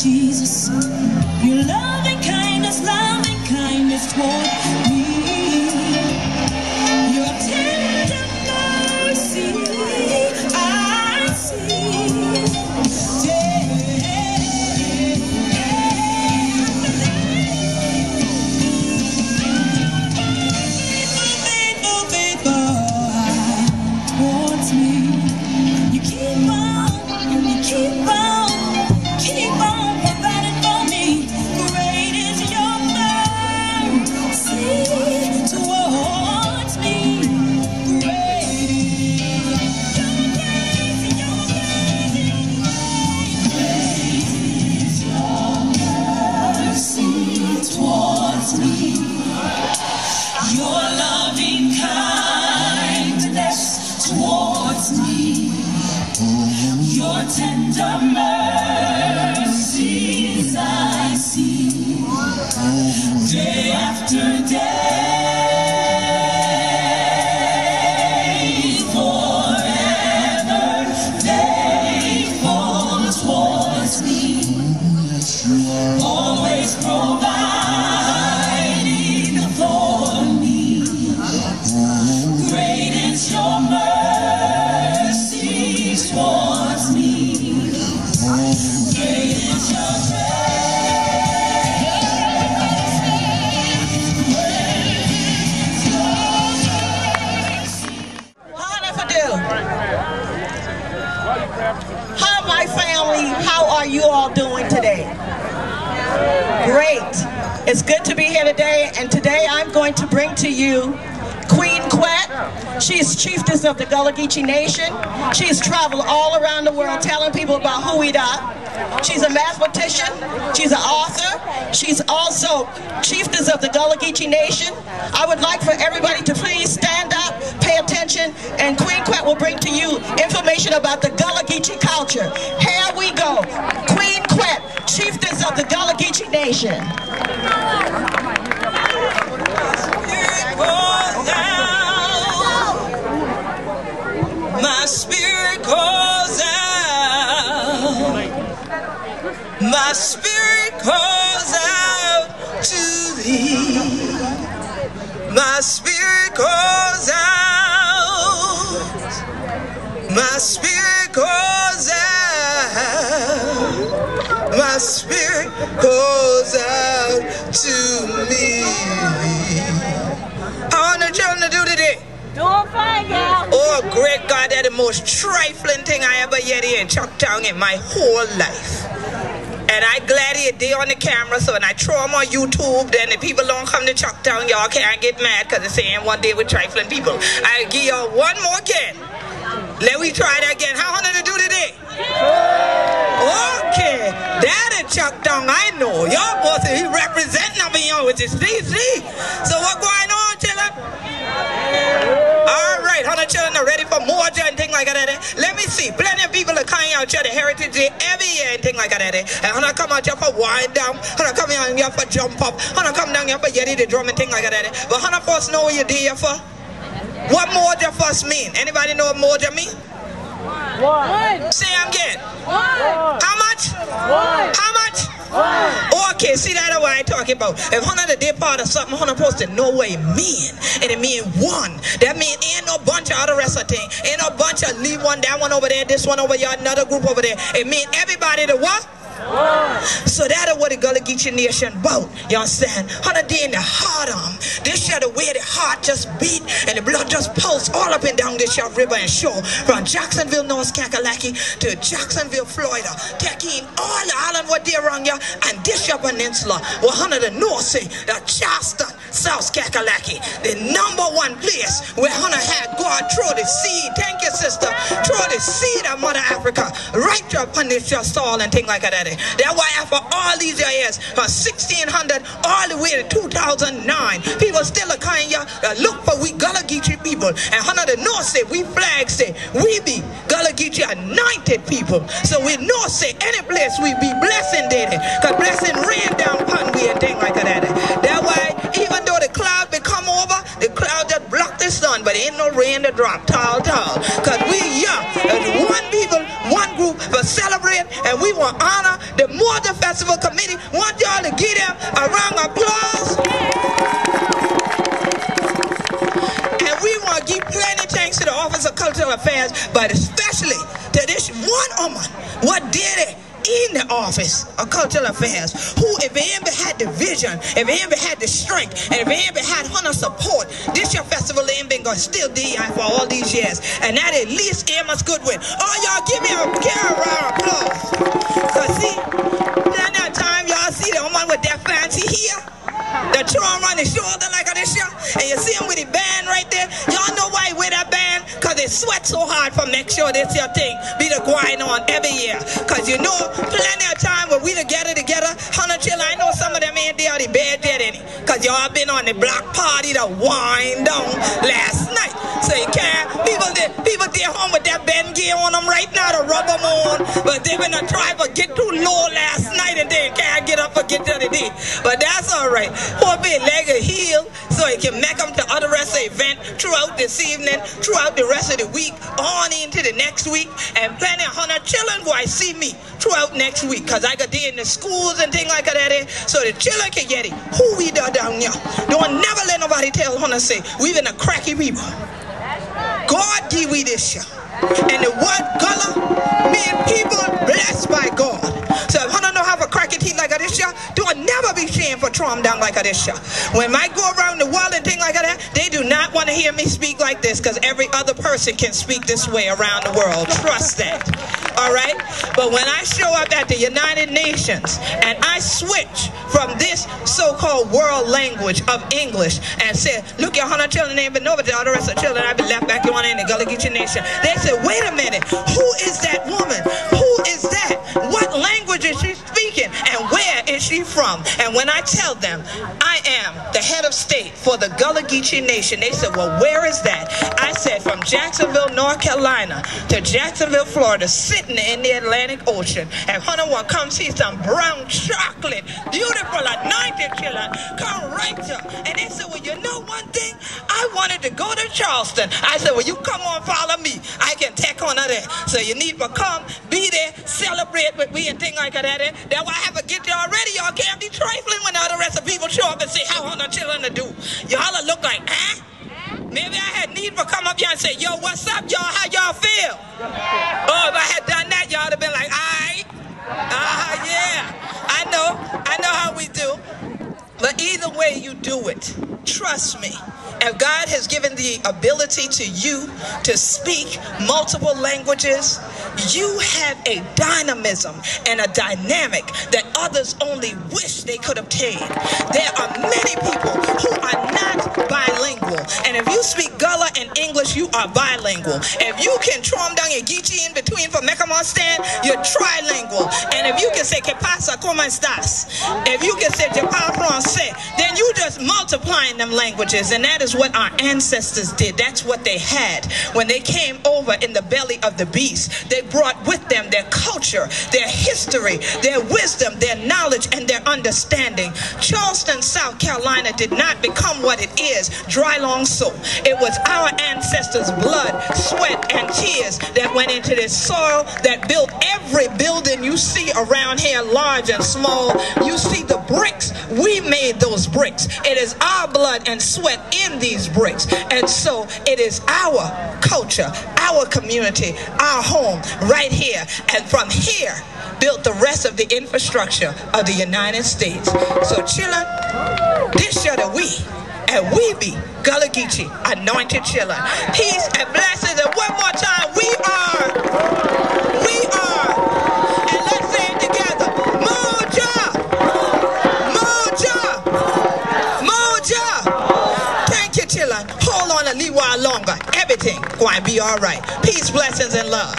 Jesus, your loving kindness toward me, your tender mercy I see day faithful towards me. You keep on providing for me. Great is your mercy towards me. Great is your mercy towards me. Your loving kindness towards me. Your tender mercies I see day after day, forever faithful towards me, always providing for me. Great is your mercy towards me. Great is your Hi, my family. How are you all doing today? Great. It's good to be here today, and today I'm going to bring to you Queen Quet. She's chiefess of the Gullah Geechee Nation. She's traveled all around the world telling people about who we are. She's a mathematician. She's an author. She's also chiefess of the Gullah Geechee Nation. I would like for everybody to please stand up, pay attention, and Queen Quet will bring to you information about the Gullah Geechee culture. Here we go. Queen Quet, chiefess of the Gullah Geechee Nation. My spirit calls out. My spirit calls out to thee. My spirit calls out. My spirit calls out. My spirit calls out to me. How want the children to do today? Oh, great God, that's the most trifling thing I ever yet hear in Chucktown in my whole life. And I glad they on the camera, so when I throw them on YouTube, then the people don't come to Chucktown, y'all can't get mad because they're saying one day with trifling people. I give y'all one more again. Let me try that again. How want to do today? Okay, that is Chucktown, I know. Y'all both he representing me, y'all, with this DC. So what going on, children? All right, 100 children are ready for more and things like that. Let me see. Plenty of people are coming out here the Heritage Day every year and things like that. And when I come out here for wind down, when I come out here for jump up, when I come down here for Yeti the drum and things like that. But how of us know what you're there for? What Moja first mean? Anybody know what Moja mean? One. Say I'm again. One. How much? One. How much? One. Okay, see that what I talking about. If one of the day part of something, one supposed to know what it mean. And it mean one. That mean ain't no bunch of other rest of thing. Ain't no bunch of leave one, that one over there, this one over here, another group over there. It mean everybody to what? So that is what the Gullah Geechee Nation about. You understand? 100 day in the heart of them. This year the way the heart just beat and the blood just pulsed all up and down this year river and shore. From Jacksonville, North Kakalaki to Jacksonville, Florida. Taking all the island what they around here and this year peninsula. 100 the North Sea, the Charleston, South Kakalaki. The #1 place where 100 had God throw the seed. Thank you, sister. Throw the seed of Mother Africa right up on this your soil and things like that. That's why after all these years, from 1600 all the way to 2009, people still are coming here look for we Gullah Geechee people. And 100 the North say, we flag say, we be Gullah Geechee anointed people. So we know say any place we be blessing daily. Because blessing rain down upon we and things like that. That's why even though the cloud become over, the cloud just block the sun, but ain't no rain to drop tall. Because we young, one people, one group for celebrate and we want to honor the Mortar Festival Committee. Want y'all to give them a round of applause. And we want to give plenty thanks to the Office of Cultural Affairs, but especially to this one woman. What did it? In the Office of Cultural Affairs, who if he ever had the vision, if he ever had the strength, and if he ever had her support, this your festival ain't been going to still DEI for all these years. And that at least Amos Goodwin. Oh, y'all give me a round of applause. Because see, that time y'all see the woman with that fancy hair, the charm on his shoulder like this year, and you see him with the band right there. Y'all know why he wear that band? Because they sweat so hard from next year. This your thing be the going on every year. Because you know, plenty of time when we together, 100 children, I know some of them ain't there the bed yet any. Because y'all been on the block party to wind down last night. So you can't, people there home with that band gear on them right now to rub them on. But they been try to get too low last night and they can't get up and get to the day. But that's alright. Hope it leg a heel so it can make them to other rest of the event throughout this evening, throughout the rest of the week, on into the next week, and plenty of 100 children who I see me throughout next week, because I got there in the schools and things like that, so the children can get it. Who we do down here? Don't never let nobody tell Hunter say, we been a cracky people. God give we this year. And the word Gullah mean people blessed by God. So if Hunter don't have a cracky teeth like this year, don't never be shamed for throwing down like this year. When I go around the world and things like that, they do not want to hear me speak like this, because every other person can speak this way around the world. Trust that. All right? But when I show up at the United Nations and I switch from this so-called world language of English and say, look, your 100 children ain't been over, the other rest of the children I've been left back on in the Gullah Geechee Nation. They said, wait a minute, who is that woman? Who is that? What language is she speaking? And where is she from? And when I tell them I am the head of state for the Gullah Geechee Nation, they said, well, where is that? I said, from Jacksonville, North Carolina to Jacksonville, Florida, sitting in the Atlantic Ocean. And Hunter one come see some brown chocolate, beautiful, anointed children come right to. And they said, well, you know one thing? I wanted to go to Charleston. I said, well, you come on, follow me. I can take on there. So you need to come, be there, celebrate with me and things like that. That's why I have to get you already. Y'all can't be trifling when all the rest of people show up and say, how Hunter children to do? Y'all look like, eh? Maybe I had need for come up here and say, yo, what's up, y'all? How y'all feel? Oh, if I had done that, y'all would have been like, all right. Yeah. I know how we do. But either way you do it, trust me, if God has given the ability to you to speak multiple languages, you have a dynamism and a dynamic that others only wish they could obtain. There are many people who are not bilingual. And if you speak Gullah and English, you are bilingual. If you can trom down your Geechee in between for make 'em understand, you're trilingual. And if you can say, ¿Qué pasa? ¿Cómo estás? If you can say, ¿Je parle français? Then you just multiplying them languages. And that is what our ancestors did. That's what they had. When they came over in the belly of the beast, they brought with them their culture, their history, their wisdom, their knowledge, and their understanding. Charleston, South Carolina did not become what it is dry long so. It was our ancestors' blood, sweat, and tears that went into this soil that built every building you see around here, large and small. You see the bricks. We made those bricks. It is our blood and sweat in these bricks. And so it is our culture, our community, our home right here. And from here built the rest of the infrastructure of the United States. So children, this year that we, and we be Gullah Geechee, anointed children. Peace and blessings. And one more time, we are, and let's say it together, Moja, Moja, Moja. Thank you, children. Hold on a little while longer. Everything going to be all right. Peace, blessings, and love.